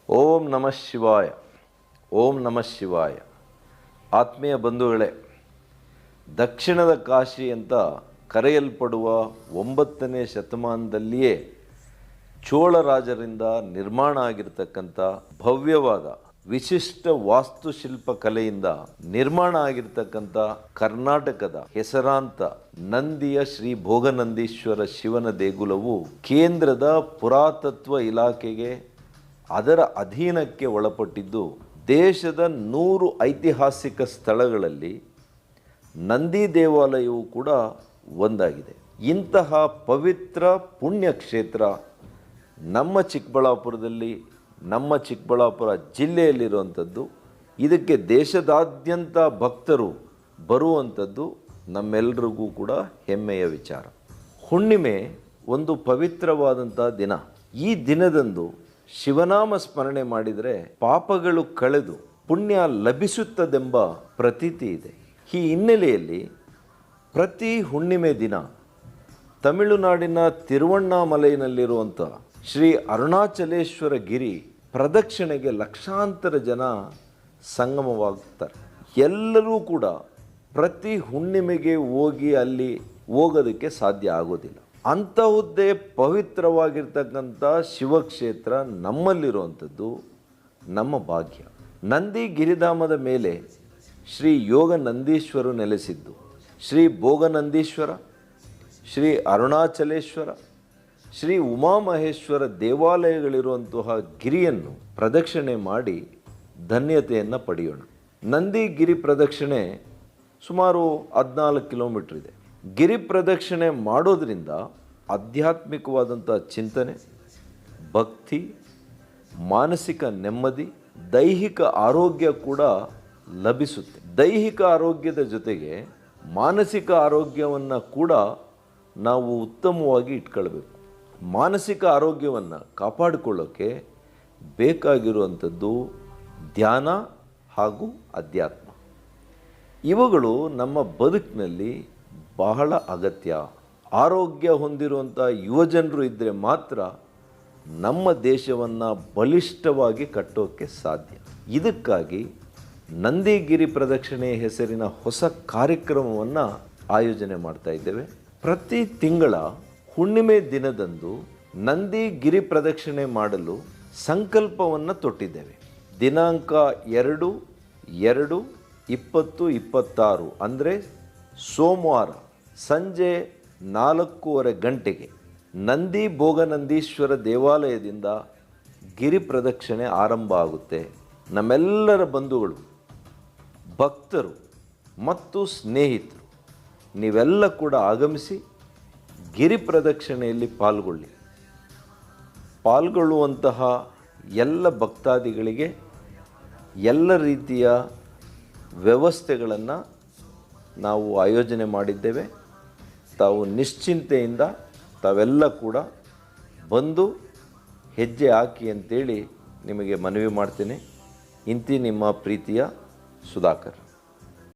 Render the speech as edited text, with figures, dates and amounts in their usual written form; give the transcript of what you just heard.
ಓಂ ನಮಃ ಶಿವಾಯ. ಓಂ ನಮಃ ಶಿವಾಯ. ಆತ್ಮೀಯ ಬಂಧುಗಳೇ, ದಕ್ಷಿಣದ ಕಾಶಿ ಅಂತ ಕರೆಯಲ್ಪಡುವ 9ನೇ ಶತಮಾನದಲ್ಲಿಯೇ ಚೋಳರಾಜರಿಂದ ನಿರ್ಮಾಣ ಆಗಿರ್ತಕ್ಕಂಥ ಭವ್ಯವಾದ ವಿಶಿಷ್ಟ ವಾಸ್ತುಶಿಲ್ಪ ಕಲೆಯಿಂದ ನಿರ್ಮಾಣ ಆಗಿರ್ತಕ್ಕಂಥ ಕರ್ನಾಟಕದ ಹೆಸರಾಂತ ನಂದಿಯ ಶ್ರೀ ಭೋಗನಂದೀಶ್ವರ ಶಿವನ ದೇಗುಲವು ಕೇಂದ್ರದ ಪುರಾತತ್ವ ಇಲಾಖೆಗೆ ಅದರ ಅಧೀನಕ್ಕೆ ಒಳಪಟ್ಟಿದ್ದು, ದೇಶದ 100 ಐತಿಹಾಸಿಕ ಸ್ಥಳಗಳಲ್ಲಿ ನಂದಿ ದೇವಾಲಯವು ಕೂಡ ಒಂದಾಗಿದೆ. ಇಂತಹ ಪವಿತ್ರ ಪುಣ್ಯಕ್ಷೇತ್ರ ನಮ್ಮ ಚಿಕ್ಕಬಳ್ಳಾಪುರದಲ್ಲಿ, ನಮ್ಮ ಚಿಕ್ಕಬಳ್ಳಾಪುರ ಜಿಲ್ಲೆಯಲ್ಲಿರುವಂಥದ್ದು. ಇದಕ್ಕೆ ದೇಶದಾದ್ಯಂತ ಭಕ್ತರು ಬರುವಂಥದ್ದು ನಮ್ಮೆಲ್ಲರಿಗೂ ಕೂಡ ಹೆಮ್ಮೆಯ ವಿಚಾರ. ಹುಣ್ಣಿಮೆ ಒಂದು ಪವಿತ್ರವಾದಂಥ ದಿನ. ಈ ದಿನದಂದು ಶಿವನಾಮ ಸ್ಮರಣೆ ಮಾಡಿದರೆ ಪಾಪಗಳು ಕಳೆದು ಪುಣ್ಯ ಲಭಿಸುತ್ತದೆಂಬ ಪ್ರತೀತಿ ಇದೆ. ಈ ಹಿನ್ನೆಲೆಯಲ್ಲಿ ಪ್ರತಿ ಹುಣ್ಣಿಮೆ ದಿನ ತಮಿಳುನಾಡಿನ ತಿರುವಣ್ಣಾಮಲೈನಲ್ಲಿರುವಂಥ ಶ್ರೀ ಅರುಣಾಚಲೇಶ್ವರ ಗಿರಿ ಪ್ರದಕ್ಷಿಣೆಗೆ ಲಕ್ಷಾಂತರ ಜನ ಸಂಗಮವಾಗುತ್ತಾರೆ. ಎಲ್ಲರೂ ಕೂಡ ಪ್ರತಿ ಹುಣ್ಣಿಮೆಗೆ ಹೋಗಿ ಅಲ್ಲಿ ಹೋಗೋದಕ್ಕೆ ಸಾಧ್ಯ ಆಗೋದಿಲ್ಲ. ಅಂತಹುದ್ದೇ ಪವಿತ್ರವಾಗಿರ್ತಕ್ಕಂಥ ಶಿವಕ್ಷೇತ್ರ ನಮ್ಮಲ್ಲಿರುವಂಥದ್ದು ನಮ್ಮ ಭಾಗ್ಯ. ನಂದಿ ಗಿರಿಧಾಮದ ಮೇಲೆ ಶ್ರೀ ಯೋಗ ನಂದೀಶ್ವರು ನೆಲೆಸಿದ್ದು, ಶ್ರೀ ಭೋಗನಂದೀಶ್ವರ, ಶ್ರೀ ಅರುಣಾಚಲೇಶ್ವರ, ಶ್ರೀ ಉಮಾಮಹೇಶ್ವರ ದೇವಾಲಯಗಳಿರುವಂತಹ ಗಿರಿಯನ್ನು ಪ್ರದಕ್ಷಿಣೆ ಮಾಡಿ ಧನ್ಯತೆಯನ್ನು ಪಡೆಯೋಣ. ನಂದಿ ಗಿರಿ ಪ್ರದಕ್ಷಿಣೆ ಸುಮಾರು 14 ಕಿಲೋಮೀಟರ್ ಇದೆ. ಗಿರಿ ಪ್ರದಕ್ಷಿಣೆ ಮಾಡೋದ್ರಿಂದ ಆಧ್ಯಾತ್ಮಿಕವಾದಂಥ ಚಿಂತನೆ, ಭಕ್ತಿ, ಮಾನಸಿಕ ನೆಮ್ಮದಿ, ದೈಹಿಕ ಆರೋಗ್ಯ ಕೂಡ ಲಭಿಸುತ್ತೆ. ದೈಹಿಕ ಆರೋಗ್ಯದ ಜೊತೆಗೆ ಮಾನಸಿಕ ಆರೋಗ್ಯವನ್ನು ಕೂಡ ನಾವು ಉತ್ತಮವಾಗಿ ಇಟ್ಕೊಳ್ಬೇಕು. ಮಾನಸಿಕ ಆರೋಗ್ಯವನ್ನು ಕಾಪಾಡಿಕೊಳ್ಳೋಕ್ಕೆ ಬೇಕಾಗಿರುವಂಥದ್ದು ಧ್ಯಾನ ಹಾಗೂ ಅಧ್ಯಾತ್ಮ. ಇವುಗಳು ನಮ್ಮ ಬದುಕಿನಲ್ಲಿ ಬಹಳ ಅಗತ್ಯ. ಆರೋಗ್ಯ ಹೊಂದಿರುವಂಥ ಯುವಜನರು ಇದ್ದರೆ ಮಾತ್ರ ನಮ್ಮ ದೇಶವನ್ನು ಬಲಿಷ್ಠವಾಗಿ ಕಟ್ಟೋಕ್ಕೆ ಸಾಧ್ಯ. ಇದಕ್ಕಾಗಿ ನಂದಿಗಿರಿ ಪ್ರದಕ್ಷಿಣೆ ಹೆಸರಿನ ಹೊಸ ಕಾರ್ಯಕ್ರಮವನ್ನು ಆಯೋಜನೆ ಮಾಡ್ತಾ ಇದ್ದೇವೆ. ಪ್ರತಿ ತಿಂಗಳ ಹುಣ್ಣಿಮೆ ದಿನದಂದು ನಂದಿಗಿರಿ ಪ್ರದಕ್ಷಿಣೆ ಮಾಡಲು ಸಂಕಲ್ಪವನ್ನು ತೊಟ್ಟಿದ್ದೇವೆ. ದಿನಾಂಕ 2/2/2026 ಅಂದರೆ ಸೋಮವಾರ ಸಂಜೆ 4:30 ಗಂಟೆಗೆ ನಂದಿ ಭೋಗನಂದೀಶ್ವರ ದೇವಾಲಯದಿಂದ ಗಿರಿ ಪ್ರದಕ್ಷಿಣೆ ಆರಂಭ ಆಗುತ್ತೆ. ನಮ್ಮೆಲ್ಲರ ಬಂಧುಗಳು, ಭಕ್ತರು ಮತ್ತು ಸ್ನೇಹಿತರು ನೀವೆಲ್ಲ ಕೂಡ ಆಗಮಿಸಿ ಗಿರಿ ಪ್ರದಕ್ಷಿಣೆಯಲ್ಲಿ ಪಾಲ್ಗೊಳ್ಳುವಂತಹ ಎಲ್ಲ ಭಕ್ತಾದಿಗಳಿಗೆ ಎಲ್ಲ ರೀತಿಯ ವ್ಯವಸ್ಥೆಗಳನ್ನು ನಾವು ಆಯೋಜನೆ ಮಾಡಿದ್ದೇವೆ. ತಾವು ನಿಶ್ಚಿಂತೆಯಿಂದ ತಾವೆಲ್ಲ ಕೂಡ ಬಂದು ಹೆಜ್ಜೆ ಹಾಕಿ ಅಂತೇಳಿ ನಿಮಗೆ ಮನವಿ ಮಾಡ್ತೇನೆ. ಇಂತಿ ನಿಮ್ಮ ಪ್ರೀತಿಯ ಸುಧಾಕರ್.